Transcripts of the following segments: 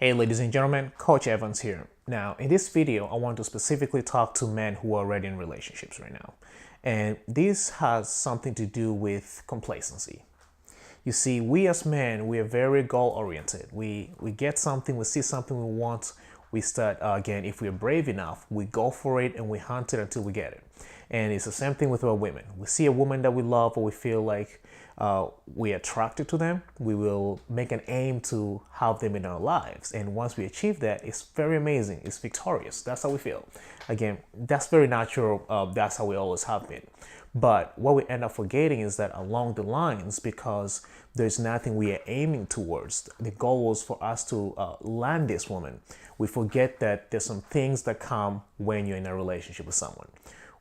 Hey ladies and gentlemen, Coach Evans here. Now in this video I want to specifically talk to men who are already in relationships right now. And this has something to do with complacency. You see, we as men, we are very goal oriented. We get something, we see something we want, we start again, if we're brave enough, we go for it and we hunt it until we get it. And it's the same thing with our women. We see a woman that we love or we feel like we're attracted to them, we will make an aim to have them in our lives. And once we achieve that, it's very amazing. It's victorious. That's how we feel. Again, that's very natural. That's how we always have been. But what we end up forgetting is that along the lines, because there's nothing we are aiming towards, the goal was for us to land this woman. We forget that there's some things that come when you're in a relationship with someone.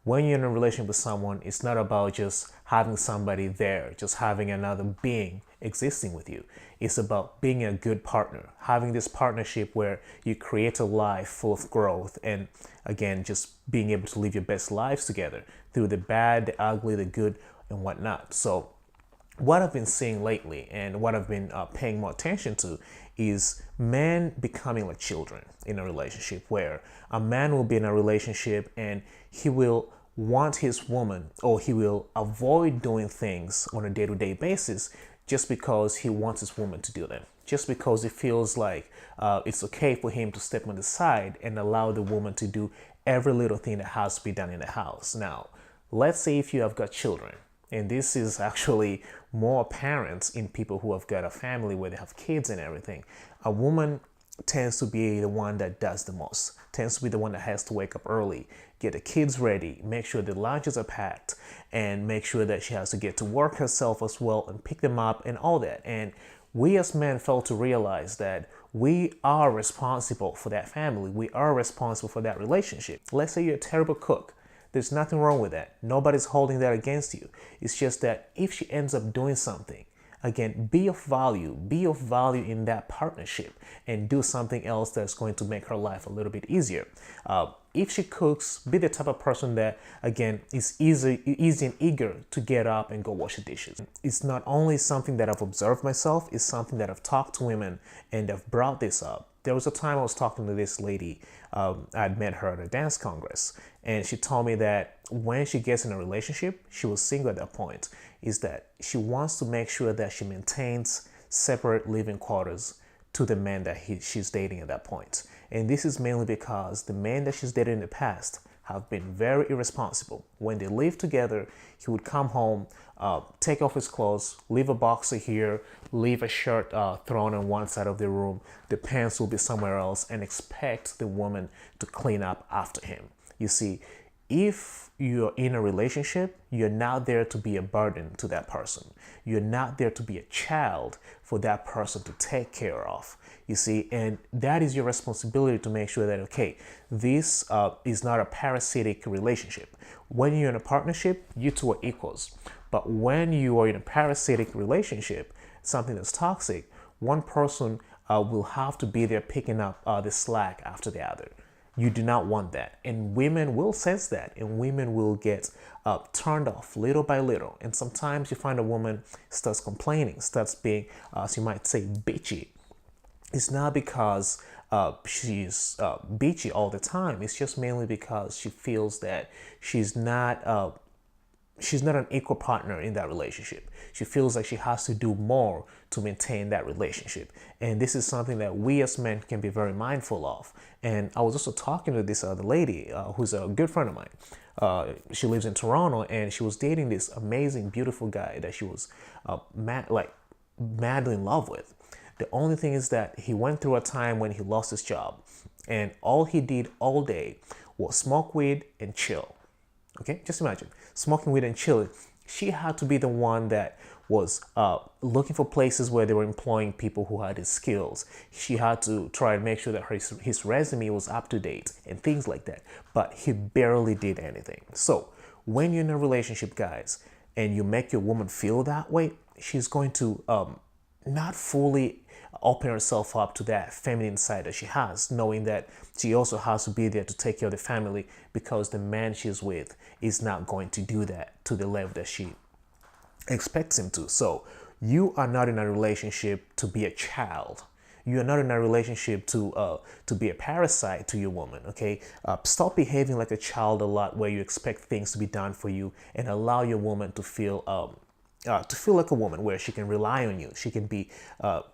When you're in a relationship with someone, it's not about just having somebody there, just having another being existing with you. It's about being a good partner, having this partnership where you create a life full of growth and, again, just being able to live your best lives together through the bad, the ugly, the good, and whatnot. So what I've been seeing lately and what I've been paying more attention to is men becoming like children in a relationship, where a man will be in a relationship and he will want his woman, or he will avoid doing things on a day-to-day basis just because he wants his woman to do them, just because it feels like it's okay for him to step on the side and allow the woman to do every little thing that has to be done in the house. Now, let's say if you have got children, and this is actually more apparent in people who have got a family where they have kids and everything, a woman tends to be the one that does the most, tends to be the one that has to wake up early, get the kids ready, make sure the lunches are packed, and make sure that she has to get to work herself as well and pick them up and all that. And we as men fail to realize that we are responsible for that family. We are responsible for that relationship. Let's say you're a terrible cook. There's nothing wrong with that. Nobody's holding that against you. It's just that if she ends up doing something, again, be of value in that partnership and do something else that's going to make her life a little bit easier. If she cooks, be the type of person that, again, is easy and eager to get up and go wash the dishes. It's not only something that I've observed myself, it's something that I've talked to women and I've brought this up. There was a time I was talking to this lady. I'd met her at a dance congress, and she told me that when she gets in a relationship, she was single at that point, is that she wants to make sure that she maintains separate living quarters to the man that she's dating at that point. And this is mainly because the men that she's dated in the past have been very irresponsible. When they lived together, he would come home, take off his clothes, leave a boxer here, leave a shirt thrown on one side of the room, the pants will be somewhere else, and expect the woman to clean up after him. You see, if you're in a relationship, you're not there to be a burden to that person. You're not there to be a child for that person to take care of. You see, and that is your responsibility to make sure that, okay, this is not a parasitic relationship. When you're in a partnership, you two are equals. But when you are in a parasitic relationship, something that's toxic, one person will have to be there picking up the slack after the other. You do not want that. And women will sense that, and women will get turned off little by little. And sometimes you find a woman starts complaining, starts being, as you might say, bitchy. It's not because she's bitchy all the time. It's just mainly because she feels that she's not an equal partner in that relationship. She feels like she has to do more to maintain that relationship. And this is something that we as men can be very mindful of. And I was also talking to this other lady who's a good friend of mine. She lives in Toronto, and she was dating this amazing, beautiful guy that she was madly in love with. The only thing is that he went through a time when he lost his job, and all he did all day was smoke weed and chill. Okay, just imagine smoking weed and chilling. She had to be the one that was looking for places where they were employing people who had his skills. She had to try and make sure that his resume was up to date and things like that. But he barely did anything. So when you're in a relationship, guys, and you make your woman feel that way, she's going to not fully open herself up to that feminine side that she has, knowing that she also has to be there to take care of the family, because the man she's with is not going to do that to the level that she expects him to. So you are not in a relationship to be a child. You are not in a relationship to be a parasite to your woman, okay? Stop behaving like a child a lot where you expect things to be done for you, and allow your woman to feel like a woman where she can rely on you. She can be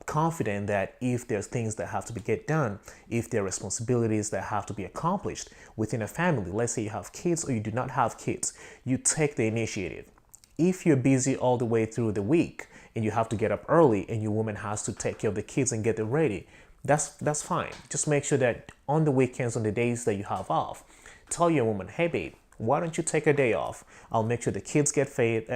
confident that if there's things that have to get done, if there are responsibilities that have to be accomplished within a family, let's say you have kids or you do not have kids, you take the initiative. If you're busy all the way through the week and you have to get up early and your woman has to take care of the kids and get them ready, that's fine. Just make sure that on the weekends, on the days that you have off, tell your woman, hey babe, why don't you take a day off? I'll make sure the kids get fed,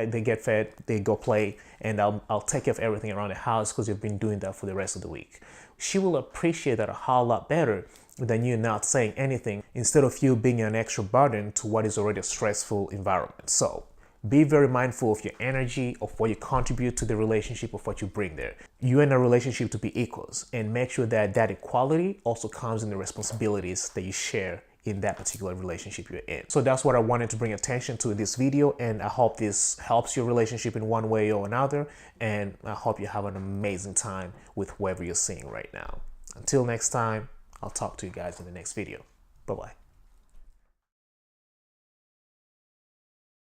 they go play, and I'll take care of everything around the house because you've been doing that for the rest of the week. She will appreciate that a whole lot better than you not saying anything, instead of you being an extra burden to what is already a stressful environment. So be very mindful of your energy, of what you contribute to the relationship, of what you bring there. You're in a relationship to be equals, and make sure that that equality also comes in the responsibilities that you share in that particular relationship you're in. So that's what I wanted to bring attention to in this video, and I hope this helps your relationship in one way or another, and I hope you have an amazing time with whoever you're seeing right now. Until next time, I'll talk to you guys in the next video. Bye-bye.